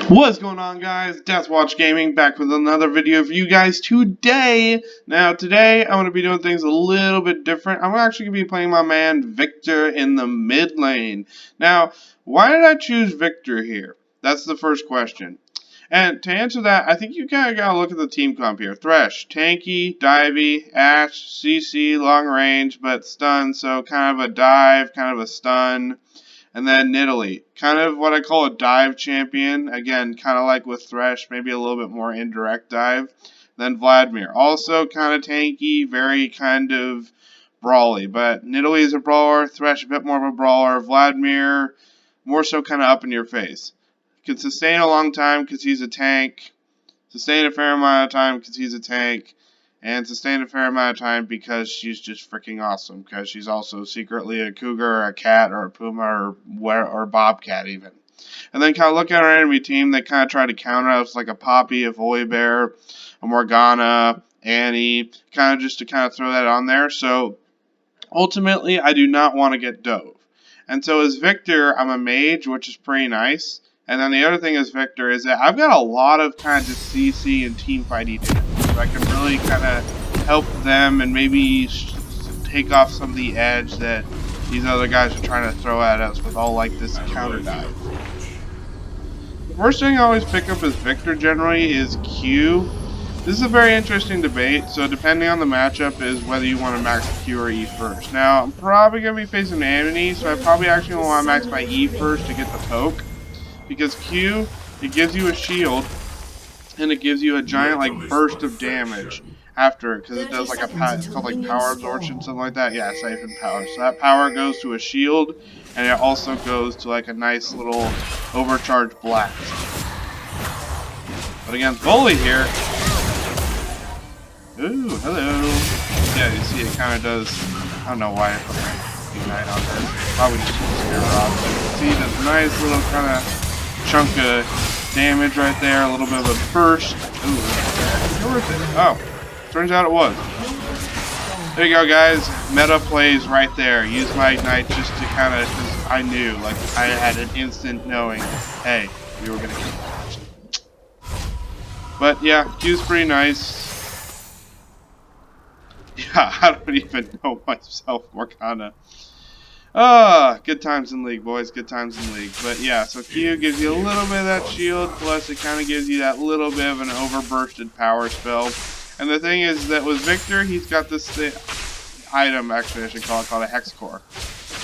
What's going on, guys? Death Watch Gaming back with another video for you guys today. Now, today I'm going to be doing things a little bit different. I'm actually going to be playing my man Viktor in the mid lane. Now, why did I choose Viktor here? That's the first question. And to answer that, I think you kind of got to look at the team comp here. Thresh, tanky, divey, Ashe, CC, long range, but stun, so kind of a dive, kind of a stun. And then Nidalee, kind of what I call a dive champion. Again, kind of like with Thresh, maybe a little bit more indirect dive. Then Vladimir, also kind of tanky, very kind of brawly. But Nidalee is a brawler, Thresh a bit more of a brawler, Vladimir more so kind of up in your face. Can sustain a long time because he's a tank, sustain a fair amount of time because he's a tank, and sustain a fair amount of time because she's just freaking awesome. Because she's also secretly a cougar, or a cat, or a puma, or bobcat even. And then kind of look at our enemy team. They kind of try to counter us like a Poppy, a Volibear, a Morgana, Annie, kind of just to kind of throw that on there. So ultimately, I do not want to get dove. And so as Viktor, I'm a mage, which is pretty nice. And then the other thing is Viktor is that I've got a lot of kind of just CC and teamfighty damage. So I can really kind of help them and maybe take off some of the edge that these other guys are trying to throw at us with all like this counter dive. The first thing I always pick up as Viktor generally is Q. This is a very interesting debate, so depending on the matchup is whether you want to max Q or E first. Now, I'm probably going to be facing Annie, so I probably actually want to max my E first to get the poke. Because Q, it gives you a shield, and it gives you a giant like burst of damage after it, because it does like it's called like power absorption, something like that. Yeah, siphon power. So that power goes to a shield, and it also goes to like a nice little overcharged blast. But against Bully here, ooh, hello. Yeah, you see it kind of does. I don't know why I put my Ignite on there. Probably just to scare her off. But you can see this nice little kind of chunk of damage right there, a little bit of a burst. Ooh, worth it. Oh, turns out it was. There you go, guys. Meta plays right there. Use my Ignite just to kind of, because I knew, like, I had an instant knowing, hey, we were going to get that. But yeah, Q's pretty nice. Yeah, I don't even know myself, Morgana. Good times in League, boys. Good times in League. But yeah, so Q gives you a little bit of that shield, plus it kind of gives you that little bit of an overbursted power spell. And the thing is that with Viktor, he's got this item, actually I should call it, called a Hex Core.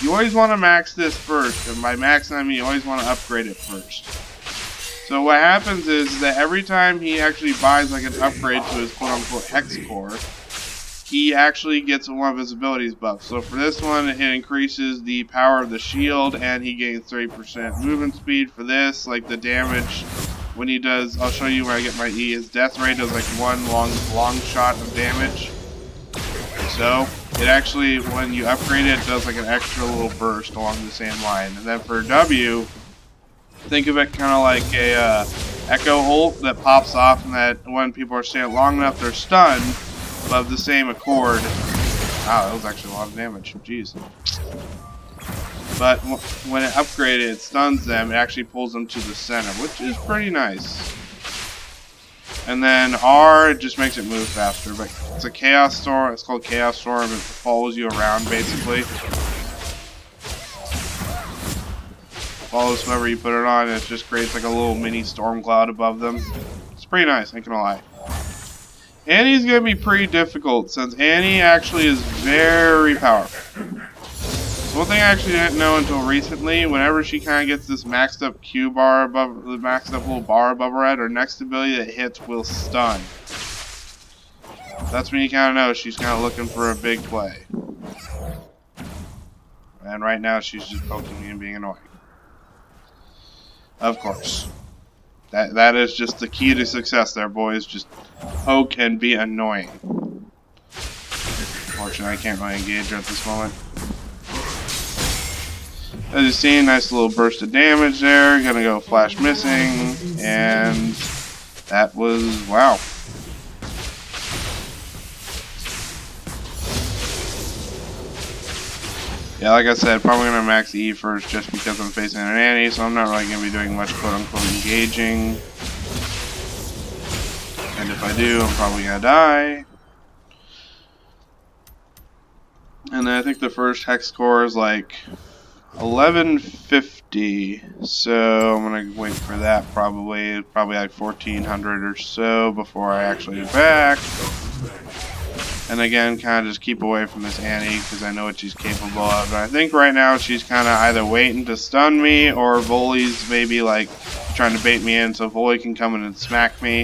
You always want to max this first, and by maxing I mean you always want to upgrade it first. So what happens is that every time he actually buys like an upgrade to his quote-unquote Hex Core, he actually gets one of his abilities buffed. So for this one, it increases the power of the shield, and he gains 30% movement speed. For this, like the damage, when he does, I'll show you when I get my E, his death rate does like one long shot of damage. So it actually, when you upgrade it, does like an extra little burst along the same line. And then for W, think of it kind of like a Echo ult that pops off, and that when people are staying long enough, they're stunned. Of the same accord. Wow, that was actually a lot of damage. Jeez. But when it upgraded, it stuns them. It actually pulls them to the center, which is pretty nice. And then R, it just makes it move faster. But it's a Chaos Storm. It's called Chaos Storm. It follows you around, basically. Follows whoever you put it on, and it just creates like a little mini storm cloud above them. It's pretty nice, ain't gonna lie. Annie's going to be pretty difficult, since Annie actually is very powerful. One thing I actually didn't know until recently, whenever she kind of gets this maxed up Q bar above, the maxed up little bar above her head, her next ability that hits will stun. That's when you kind of know she's kind of looking for a big play. And right now she's just poking me and being annoying. Of course. That is just the key to success there, boys. Just poke and be annoying. Unfortunately, I can't really engage her at this moment. As you see, nice little burst of damage there. Gonna go flash missing. And that was, wow. Yeah, like I said, probably going to max E first just because I'm facing an Annie, so I'm not really going to be doing much quote-unquote engaging. And if I do, I'm probably going to die. And then I think the first hex core is like 1150, so I'm going to wait for that probably like 1400 or so before I actually get back. And again, kind of just keep away from this Annie because I know what she's capable of. But I think right now she's kind of either waiting to stun me or Volley's maybe like trying to bait me in so Volley can come in and smack me.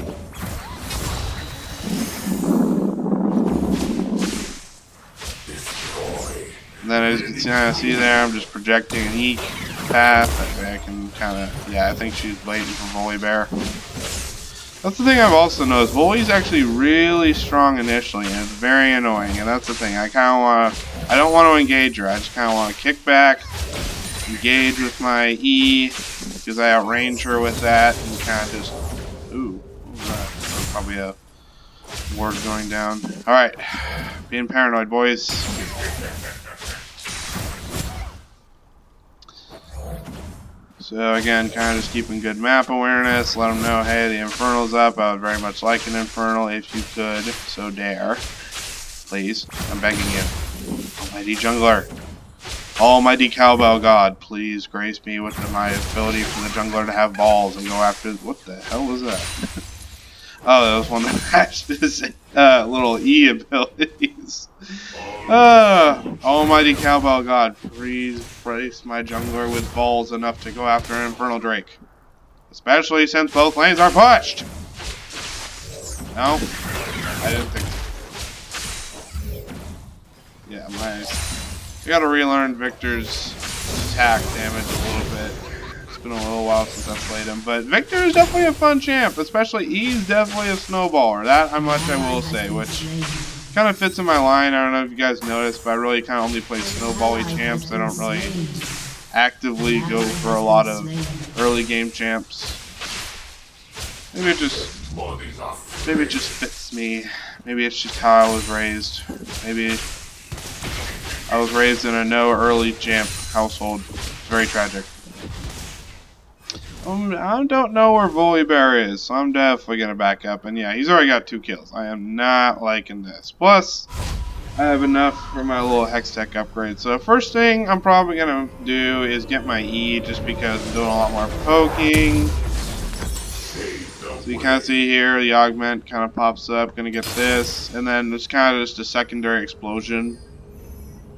And then as you can kind of see there, I'm just projecting an E path. That way I can kind of, yeah, I think she's waiting for Volibear. That's the thing I've also noticed. Volley's actually really strong initially, and it's very annoying. And that's the thing. I don't want to engage her. I just kind of want to kick back, engage with my E, because I outrange her with that, and kind of just, ooh, what was that? That was probably a ward going down. All right, being paranoid, boys. So again, kind of just keeping good map awareness, let them know, hey, the Infernal's up. I would very much like an Infernal if you could, so dare. Please, I'm begging you. Almighty Jungler. Almighty Cowbell God, please grace me with my ability for the Jungler to have balls and go after... What the hell was that? Oh, that was one of Ash's little E abilities. Almighty Cowbell God, please brace my Jungler with balls enough to go after an Infernal Drake. Especially since both lanes are pushed! No? I didn't think so. Yeah, I gotta relearn Viktor's attack damage a little bit. It's been a little while since I've played him, but Viktor is definitely a fun champ, especially he's definitely a snowballer. That much I will say, which kind of fits in my line. I don't know if you guys noticed, but I really kind of only play snowbally champs. I don't really actively go for a lot of early game champs. Maybe it just fits me. Maybe it's just how I was raised. Maybe I was raised in a no early champ household. It's very tragic. I don't know where Volibear is, so I'm definitely going to back up. And yeah, he's already got 2 kills. I am not liking this. Plus, I have enough for my little Hextech upgrade. So first thing I'm probably going to do is get my E, just because I'm doing a lot more poking. So you kind of see here, the augment kind of pops up. Going to get this. And then it's kind of just a secondary explosion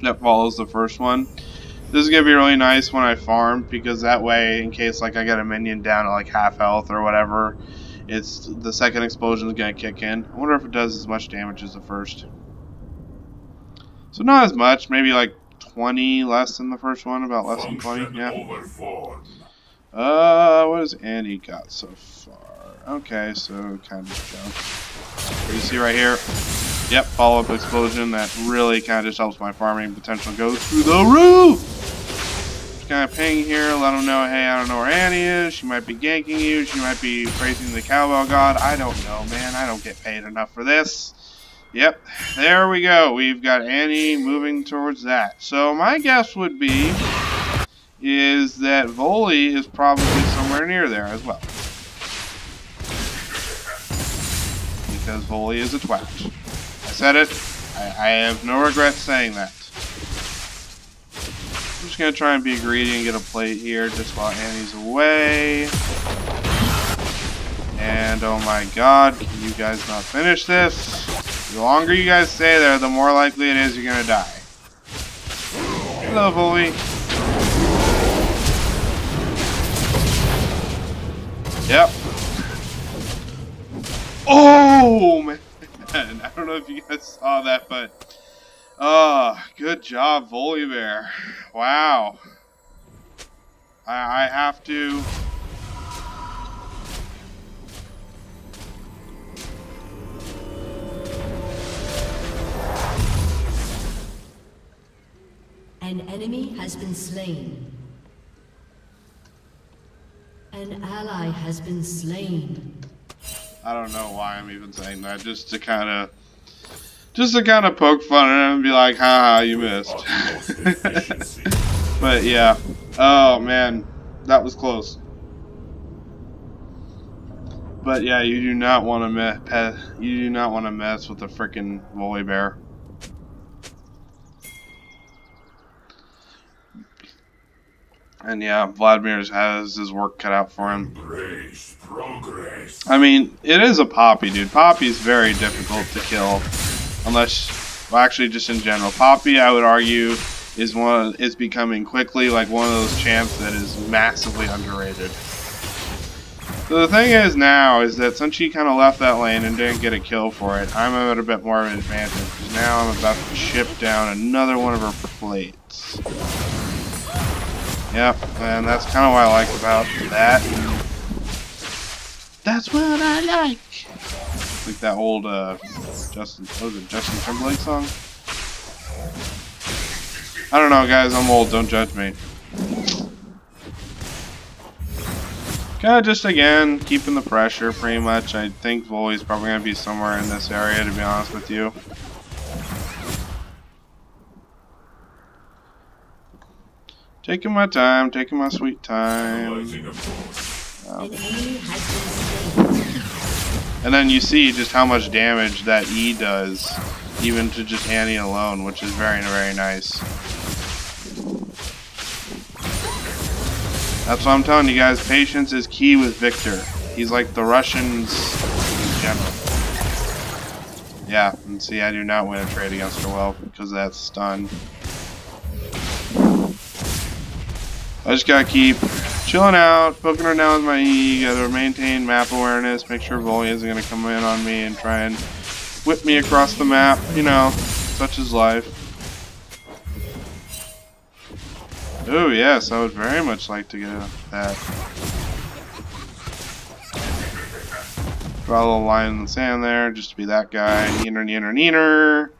that follows the first one. This is going to be really nice when I farm, because that way, in case like I get a minion down at like half health or whatever, it's the second explosion is going to kick in. I wonder if it does as much damage as the first. So not as much, maybe like 20 less than the first one, about less than 20, yeah. What has Annie got so far? Okay, so kind of just go. You see right here? Yep, follow-up explosion. That really kind of just helps my farming potential go through the roof! Just kind of ping here, let them know, hey, I don't know where Annie is. She might be ganking you. She might be praising the Cowbell God. I don't know, man. I don't get paid enough for this. Yep, there we go. We've got Annie moving towards that. So my guess would be is that Volley is probably somewhere near there as well. Because Volley is a twat. I said it. I have no regrets saying that. I'm just going to try and be greedy and get a plate here just while Annie's away. And oh my god, can you guys not finish this? The longer you guys stay there, the more likely it is you're going to die. Hello, Volley. Yep. Oh, man. I don't know if you guys saw that, but good job, Volibear. Wow. I have to... An enemy has been slain. An ally has been slain. I don't know why I'm even saying that, just to kind of Just to kind of poke fun at him and be like, haha, you missed. But yeah. Oh man, that was close. But yeah, you do not want to mess with the frickin' woolly bear. And yeah, Vladimir has his work cut out for him. Progress. I mean, it is a Poppy, dude. Poppy's very difficult to kill, unless, well, actually, just in general. Poppy, I would argue, is becoming quickly like one of those champs that is massively underrated. So the thing is now is that since she kind of left that lane and didn't get a kill for it, I'm at a bit more of an advantage because now I'm about to chip down another one of her plates. Yep, and that's kind of what I like about that. That's what I like. Like that old Justin Timberlake song. I don't know, guys. I'm old. Don't judge me. Kind of just again keeping the pressure, pretty much. I think Volley's probably gonna be somewhere in this area, to be honest with you. Taking my time, taking my sweet time. And then you see just how much damage that E does, even to just Annie alone, which is very, very nice. That's what I'm telling you guys, patience is key with Viktor. He's like the Russians in general. Yeah, and see, I do not win a trade against her well because of that stun. I just gotta keep chilling out, poking her down with my E, gotta maintain map awareness, make sure Volley isn't gonna come in on me and try and whip me across the map, you know, such is life. Oh yes, I would very much like to get that. Draw a little line in the sand there, just to be that guy. Neener, neener, neener.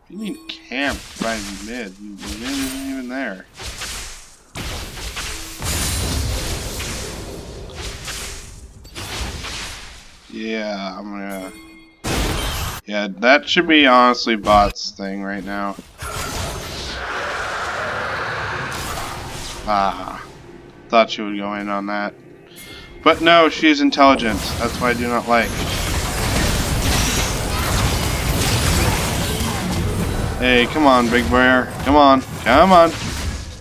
You mean camped by mid? Mid isn't even there. Yeah, I'm gonna... Yeah, that should be honestly bot's thing right now. Ah, thought she would go in on that. But no, she is intelligent. That's what I do not like. Hey, come on, big bear. Come on. Come on.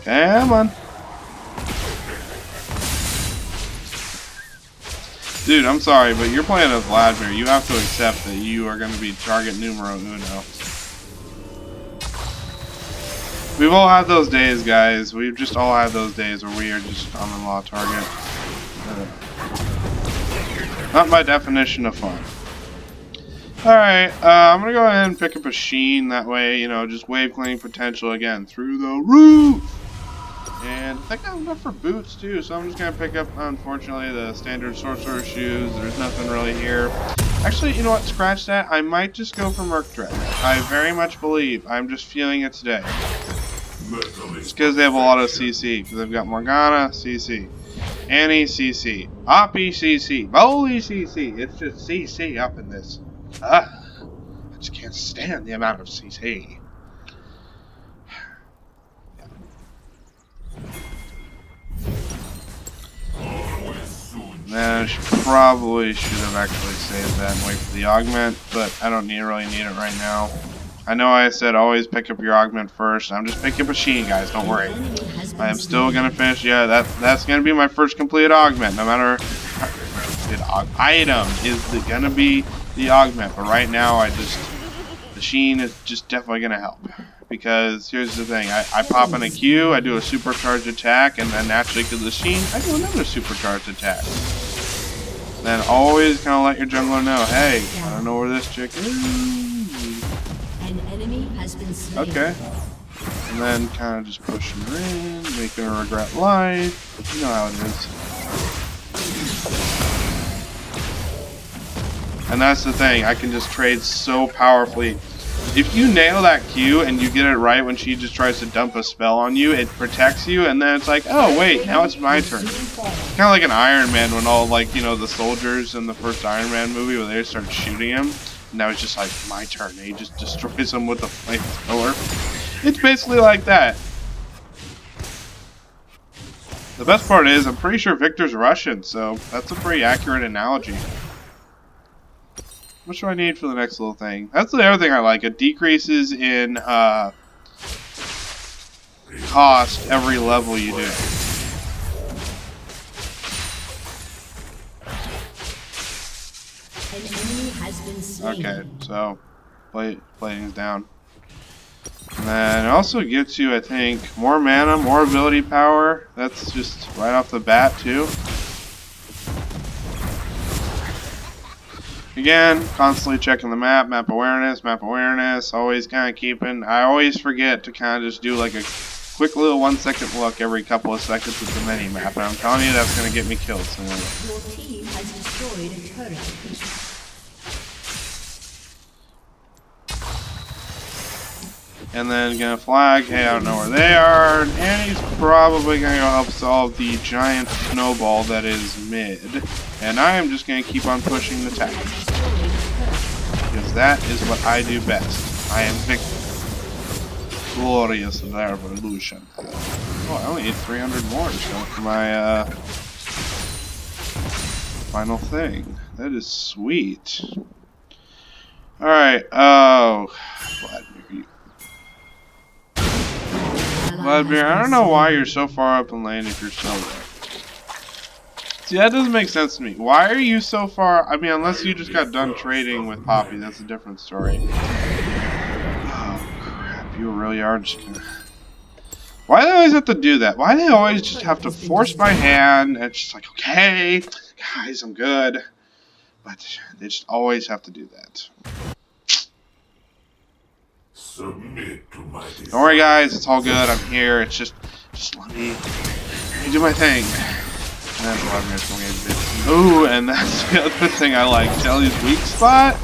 Come on. Dude, I'm sorry, but you're playing as Vladimir. You have to accept that you are going to be target numero uno. We've all had those days, guys. We've just all had those days where we are just on the law target. Not my definition of fun. Alright, I'm going to go ahead and pick up a Sheen. That way, you know, just wave cleaning potential again through the roof. And I think I'm enough for boots too, so I'm just going to pick up, unfortunately, the standard sorcerer shoes. There's nothing really here. Actually, you know what? Scratch that. I might just go for Merc Dress. I very much believe. I'm just feeling it today. It's because they have a lot of CC. Because they've got Morgana, CC. Annie, CC. Poppy, CC. Volley, CC. It's just CC up in this. I just can't stand the amount of CC. Man, I probably should have actually saved that and wait for the augment, but I don't really need it right now. I know I said always pick up your augment first. I'm just picking up a Sheen, guys. Don't worry. I am still gonna finish. Yeah, that's gonna be my first complete augment. No matter item is gonna be the augment, but right now the Sheen is just definitely gonna help. Because here's the thing, I pop in a Q, I do a supercharged attack, and then naturally because of the Sheen, I do another supercharged attack. Then always kind of let your jungler know, hey, I don't know where this chick is. An enemy has been slain. Okay. And then kind of just pushing her in, making her regret life. You know how it is. And that's the thing, I can just trade so powerfully if you nail that Q and you get it right when she just tries to dump a spell on you, it protects you, and then it's like, oh wait, now it's my turn. It's kind of like an Iron Man when all, like, you know, the soldiers in the first Iron Man movie when they start shooting him. Now it's just like, my turn. And he just destroys them with a flamethrower. It's basically like that. The best part is, I'm pretty sure Viktor's Russian, so that's a pretty accurate analogy. What do I need for the next little thing? That's the other thing I like. It decreases in cost every level you do. An enemy has been slain. Okay, so plating's down. And then it also gets you, I think, more mana, more ability power. That's just right off the bat, too. Again, constantly checking the map awareness, always kind of keeping... I always forget to kind of just do like a quick little 1 second look every couple of seconds at the mini-map, and I'm telling you that's going to get me killed soon. Your team has destroyed a turret. And then gonna flag, hey, I don't know where they are, and he's probably gonna go help solve the giant snowball that is mid. And I am just gonna keep on pushing the towers. Because that is what I do best. I am Viktor. Glorious revolution. Oh, I only need 300 more to go for my final thing. That is sweet. Alright, oh, Vladimir, I don't know why you're so far up in lane if you're so there. See, that doesn't make sense to me. Why are you so far? I mean, unless you just got done trading with Poppy, that's a different story. Oh, crap. You really are just gonna... Why do they always have to do that? Why do they always just have to force my hand? And it's just like, okay, guys, I'm good. But they just always have to do that. Submit to my desire. Don't worry, guys. It's all good. I'm here. It's just let me do my thing. And then Vladimir's going to get a Ooh, and that's the other thing I like. Shelly's weak spot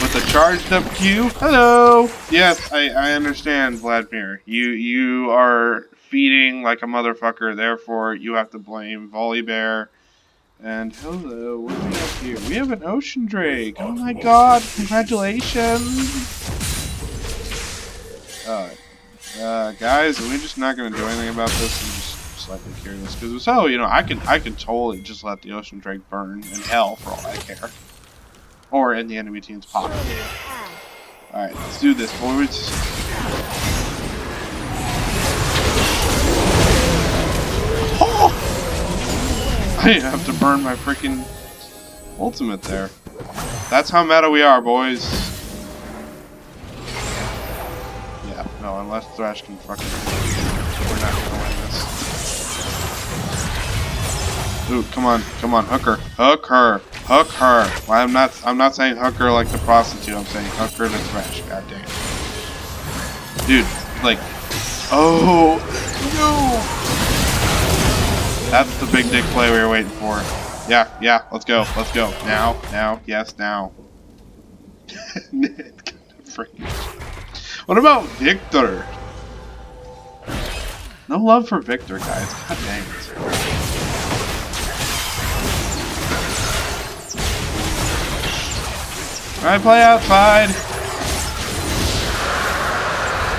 with a charged up Q. Hello. Yes, I understand, Vladimir. You are feeding like a motherfucker. Therefore, you have to blame Volibear. And hello, what do we have here? We have an ocean drake. Oh my god! Congratulations. Guys, are we just not gonna do anything about this and just slightly carry this? Because so, you know, I could totally just let the ocean drake burn in hell for all I care, or in the enemy team's pocket. All right, let's do this, boys. Oh! I didn't have to burn my freaking ultimate there. That's how meta we are, boys. No, unless Thrash can fucking... We're not gonna win this. Ooh, come on, hook her. Hook her. Well, I'm not saying hook her like the prostitute, I'm saying hook her to Thrash, god dang it. Dude, like... Oh, no! That's the big dick play we were waiting for. Yeah, let's go. Now, yes, now. What about Viktor? No love for Viktor, guys. God dang it. Alright, play outside.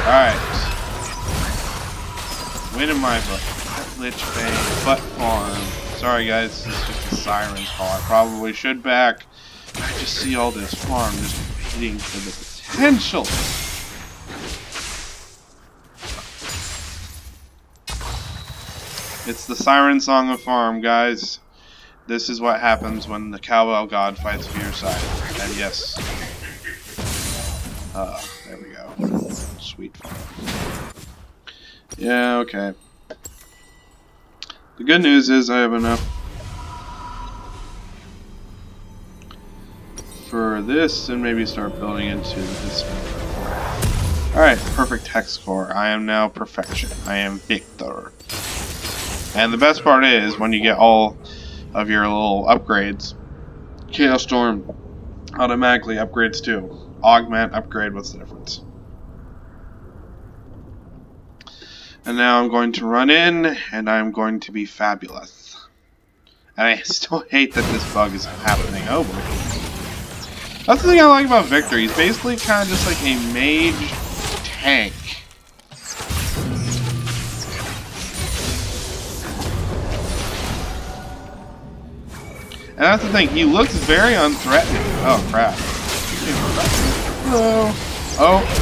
Alright. Winning my butt. Lich Bane, butt farm. Sorry guys, this is just a siren call. I probably should back. I just see all this farm just waiting for the potential. It's the siren song of farm, guys. This is what happens when the cowbell god fights for your side. And yes. There we go. Sweet farm. Yeah, okay. The good news is I have enough for this and maybe start building into this one. Alright, perfect hex core. I am now perfection. I am Viktor. And the best part is, when you get all of your little upgrades, Chaos Storm automatically upgrades too. Augment, upgrade, what's the difference? And now I'm going to run in, and I'm going to be fabulous. And I still hate that this bug is happening. Oh boy. That's the thing I like about Viktor. He's basically kind of just like a mage tank. And that's the thing, he looks very unthreatening. Oh crap. Hello. Oh.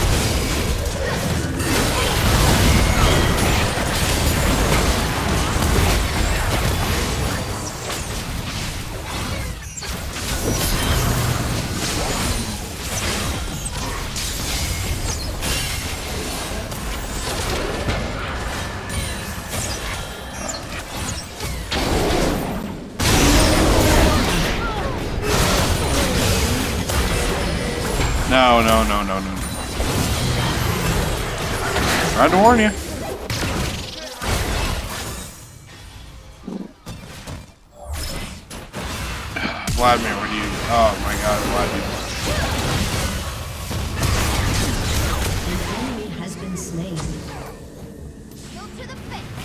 No. Tried to warn you. Vladimir, what do you... Oh my god, Vladimir. An enemy has been slain. Go to the face.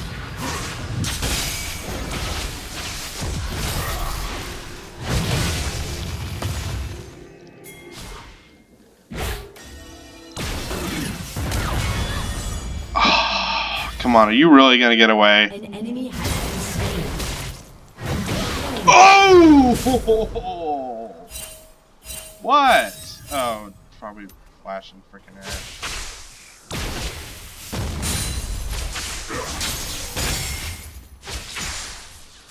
Come on, are you really gonna get away? An enemy has been slain. Oh! What? Oh, probably flashing freaking ash.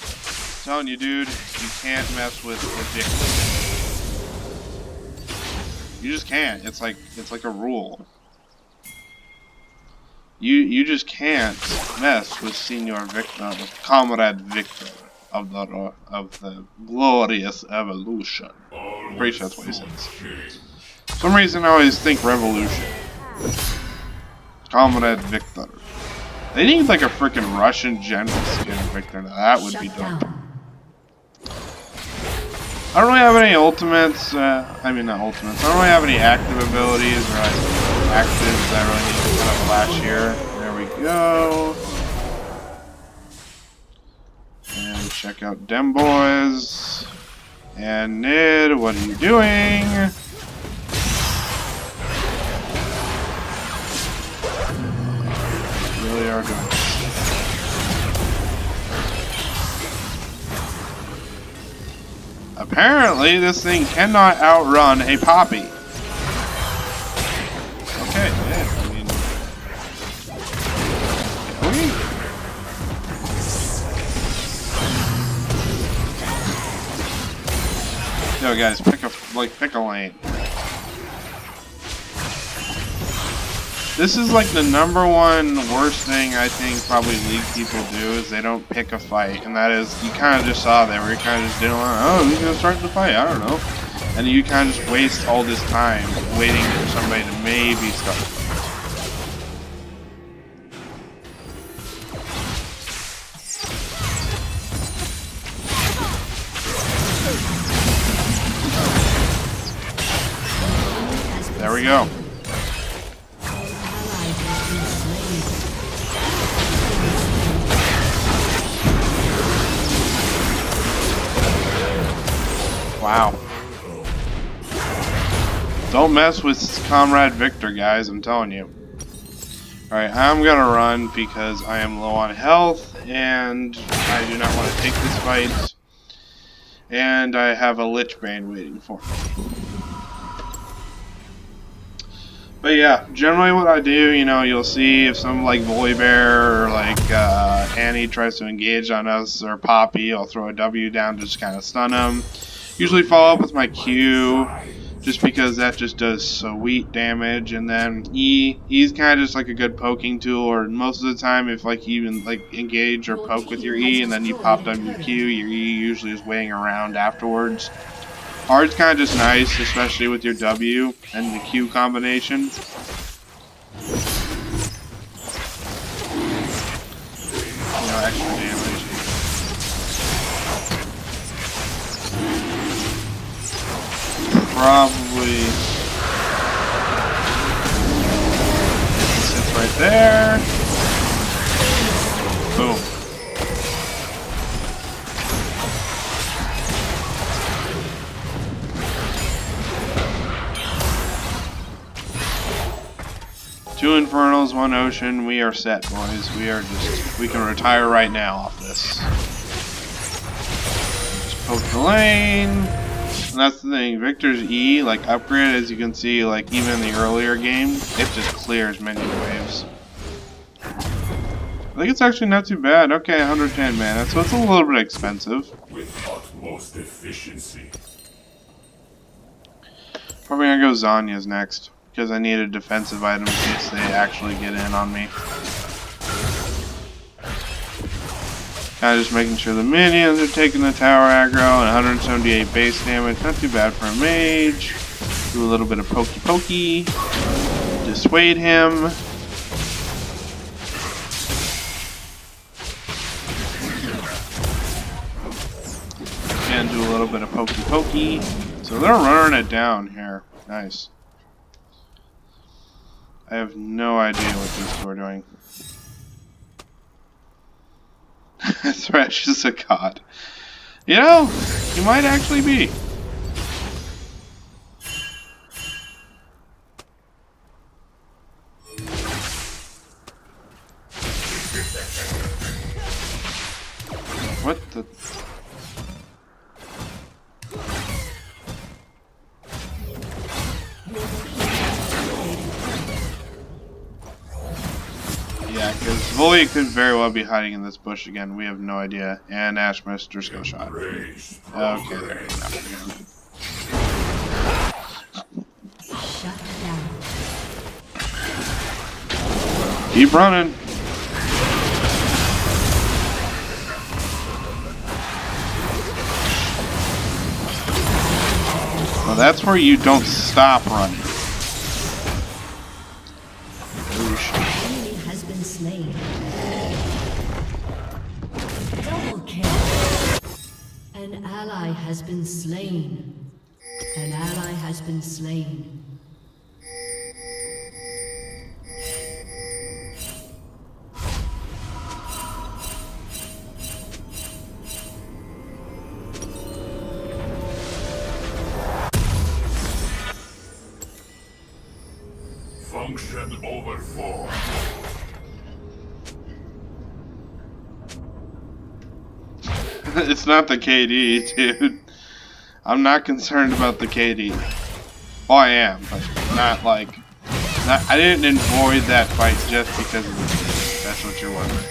I'm telling you, dude, you can't mess with addiction. You just can't. It's like a rule. You just can't mess with Senior Victor, with Comrade Victor of the glorious evolution. I'm pretty sure that's what he says. For some reason I always think revolution. Comrade Victor. They need like a freaking Russian general skin of Victor. Now that would be dope. I don't really have any ultimates. I mean not ultimates. I don't really have any active abilities or like actives that I really need to kind of flash here. There we go. And check out Dem Boys. And Nid, what are you doing? You really are doing this. Apparently, this thing cannot outrun a Poppy. Okay, yeah, I mean... Yo, guys, pick a lane. This is like the #1 worst thing I think probably League people do is they don't pick a fight, and that is you kind of just saw that where you kind of just didn't want, oh, who's gonna start the fight? I don't know, and you kind of just waste all this time waiting for somebody to maybe start. There we go. Wow. Don't mess with Comrade Viktor, guys, I'm telling you. Alright, I'm gonna run because I am low on health, and I do not want to take this fight. And I have a Lich Bane waiting for me. But yeah, generally what I do, you know, you'll see if some like Volibear or like Annie tries to engage on us, or Poppy, I'll throw a W down to just kind of stun them. Usually follow up with my Q, just because that just does sweet damage. And then E's kind of just like a good poking tool, or most of the time if like you even like engage or poke with your E and then you pop down your Q, your E usually is weighing around afterwards. R's kind of just nice, especially with your W and the Q combination. You know, extra damage. Probably there. Boom. Two Infernals, one Ocean. We are set, boys. We can retire right now off this. Just poke the lane. And that's the thing. Viktor's E, like upgrade, as you can see, like even in the earlier game, it just clears minion waves. I think it's actually not too bad. Okay, 110 mana, so it's a little bit expensive. With utmost efficiency. Probably gonna go Zanya's next, because I need a defensive item in case they actually get in on me. Kind of just making sure the minions are taking the tower aggro, and 178 base damage. Not too bad for a mage. Do a little bit of pokey pokey. Dissuade him. And do a little bit of pokey pokey. So they're running it down here. Nice. I have no idea what these two are doing. Thresh is a god. You know, he might actually be. What the? Yeah, because Volley could very well be hiding in this bush again. We have no idea. And Ashmaster's go shot. Okay, there you go. Shut down. Keep running. Well, that's where you don't stop running. Enemy has been slain. Double kill. An ally has been slain. An ally has been slain. Function over 4. It's not the KD, dude. I'm not concerned about the KD. Well, I am, but not like... I didn't avoid that fight just because of the KD. That's what you're wondering.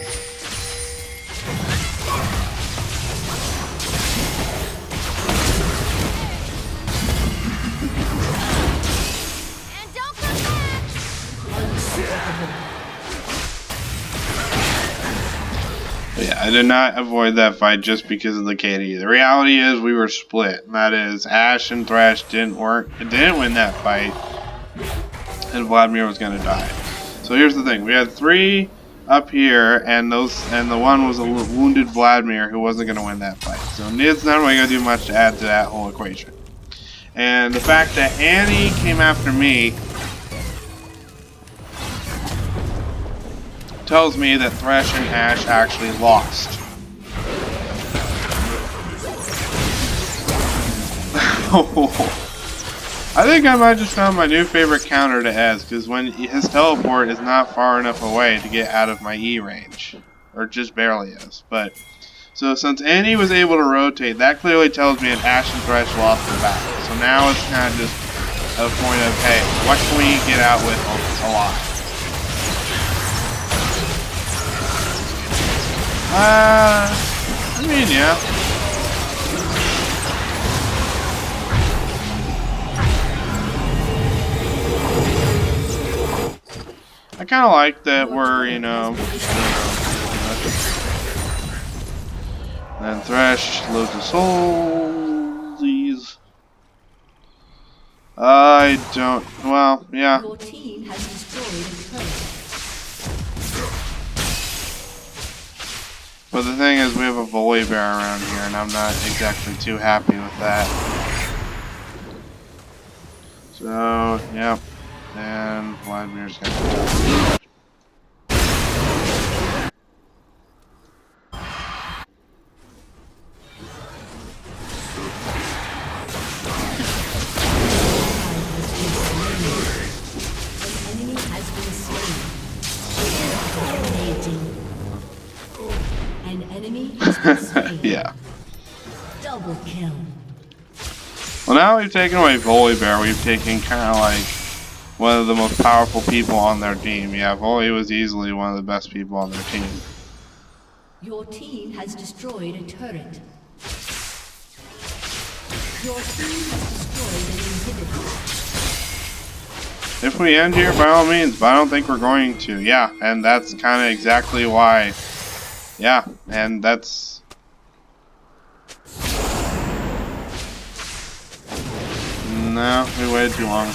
And don't come back! But yeah, I did not avoid that fight just because of the KD. The reality is we were split. And that is, Ashe and Thresh didn't win that fight. And Vladimir was gonna die. So here's the thing: we had 3 up here, and the one was a wounded Vladimir who wasn't gonna win that fight. So it's not really gonna do much to add to that whole equation. And the fact that Annie came after me tells me that Thresh and Ashe actually lost. I think I might just found my new favorite counter to Ez, because when his teleport is not far enough away to get out of my E range. Or just barely is. But so since Annie was able to rotate, that clearly tells me that Ashe and Thresh lost the battle. So now it's kind of just a point of, hey, what can we get out with alive? I mean, yeah. I kind of like that we're, you know, then Thresh loads of soulsies. I don't, well, yeah. Your team has destroyed a turret. But the thing is, we have a Volley Bear around here, and I'm not exactly too happy with that. So, yep. And Vladimir's gonna die. An enemy has been slain. Yeah. Double kill. Well, now we've taken away Volley Bear. We've taken kind of like one of the most powerful people on their team. Yeah, Volley was easily one of the best people on their team. Your team has destroyed a turret. Your team has destroyed an inhibitor. If we end here, by all means, but I don't think we're going to. Yeah, and that's kind of exactly why. Yeah, and that's... No, we waited too long.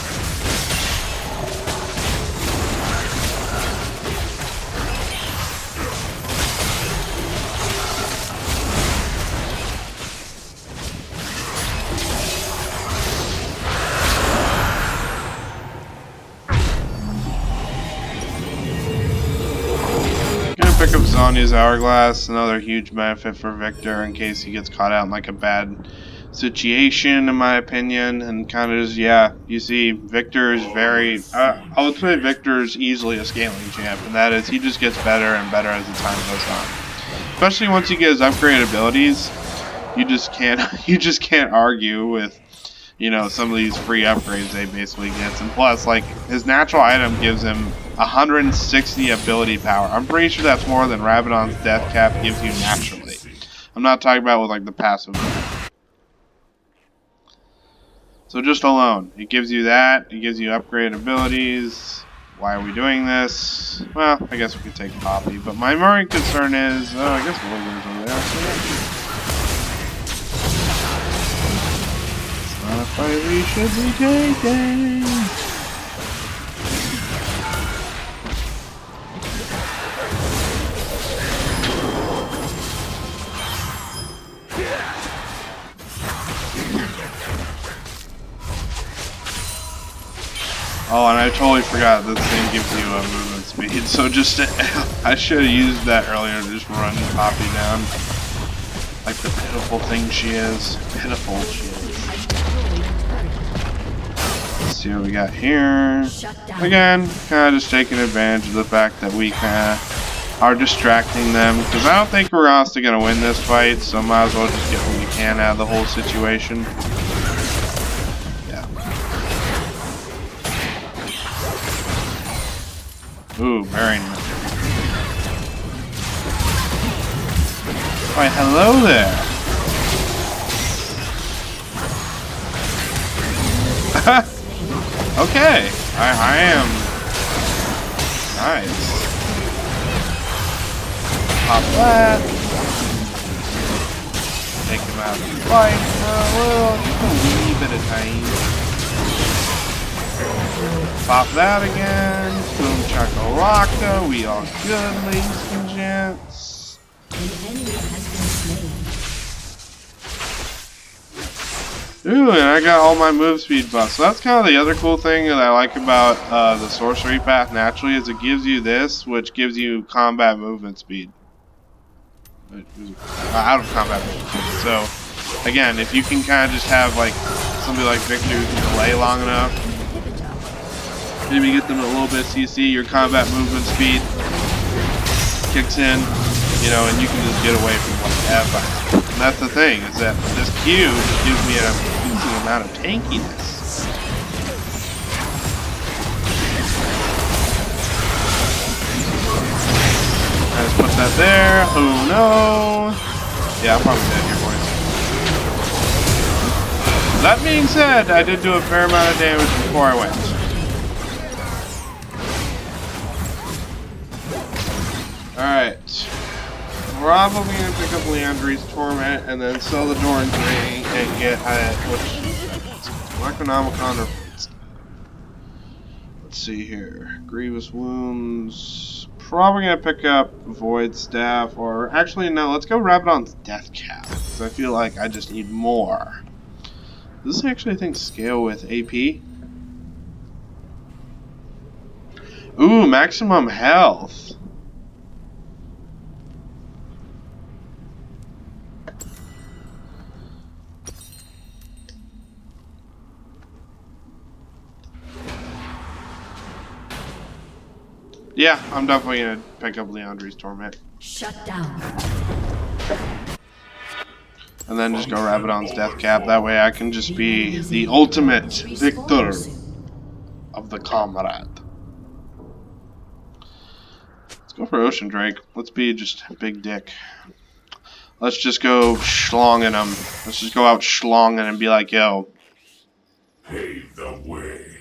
Pick up Zonya's Hourglass, another huge benefit for Viktor in case he gets caught out in like a bad situation, in my opinion, and kind of just, yeah, you see Viktor is very, I would say Viktor is easily a scaling champ, and that is he just gets better and better as the time goes on. Especially once you get his upgrade abilities, you just can't argue with, you know, some of these free upgrades they basically gets, and plus, like, his natural item gives him 160 ability power. I'm pretty sure that's more than Rabadon's death cap gives you naturally. I'm not talking about with like the passive. So just alone, it gives you that. It gives you upgrade abilities. Why are we doing this? Well, I guess we could take Poppy, but my main concern is, I guess Wilbur's over there. It's not a fight we should be taking. Oh, and I totally forgot this thing gives you a movement speed, so just I should have used that earlier to just run Poppy down. Like the pitiful thing she is. Pitiful she is. Let's see what we got here. Again, kind of just taking advantage of the fact that we kind of are distracting them, because I don't think we're honestly going to win this fight, so might as well just get what we can out of the whole situation. Ooh, very nice. Why, hello there. Okay, I am nice. Pop that. Take him out of the fight for just a wee bit of time. Pop that again. Boom chakalaka. We are good, ladies and gents. An enemy has been slain. Ooh, and I got all my move speed buffs. So that's kind of the other cool thing that I like about the sorcery path naturally is it gives you this, which gives you combat movement speed. Out of combat movement speed. So, again, if you can kind of just have like somebody like Viktor who can delay long enough, maybe get them a little bit CC, your combat movement speed kicks in, you know, and you can just get away from whatever. And that's the thing, is that this Q just gives me an amazing amount of tankiness. I just put that there. Oh no. Yeah, I'm probably dead here, boys. That being said, I did do a fair amount of damage before I went. Alright. Probably gonna pick up Leandri's Torment and then sell the Doran's Ring and get Economicon or let's see here. Grievous Wounds. Probably gonna pick up Void Staff, or actually no, let's go Rabadon's Death Cap. Because I feel like I just need more. Does this actually, I think, scale with AP? Ooh, maximum health. Yeah, I'm definitely gonna pick up Leandri's Torment. Shut down. And then just go Rabadon's Death Cap. That way I can just be the ultimate Viktor of the Comrade. Let's go for Ocean Drake. Let's be just a big dick. Let's just go schlonging them. Let's just go out schlonging and be like, yo. Pave the way.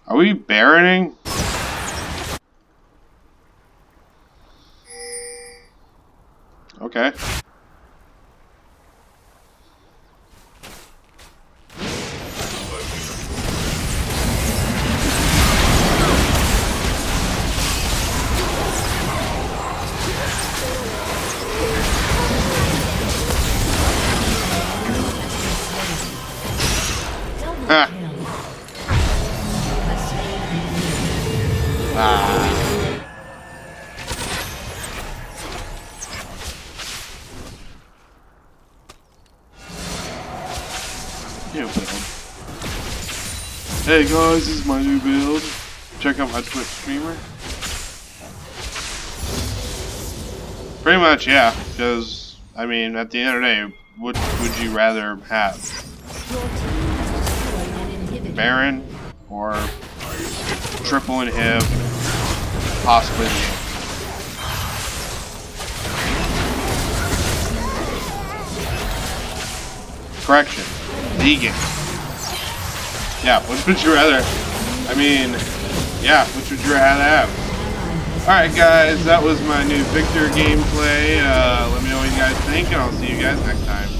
Are we baroning? Okay. Ah. New build. Hey guys, this is my new build. Check out my Twitch streamer. Pretty much, yeah. Because, I mean, at the end of the day, what would you rather have? Baron or triple inhib, possibly the correction, vegan. Yeah, which would you rather? I mean, yeah, which would you rather have? Alright guys, that was my new Viktor gameplay. Let me know what you guys think, and I'll see you guys next time.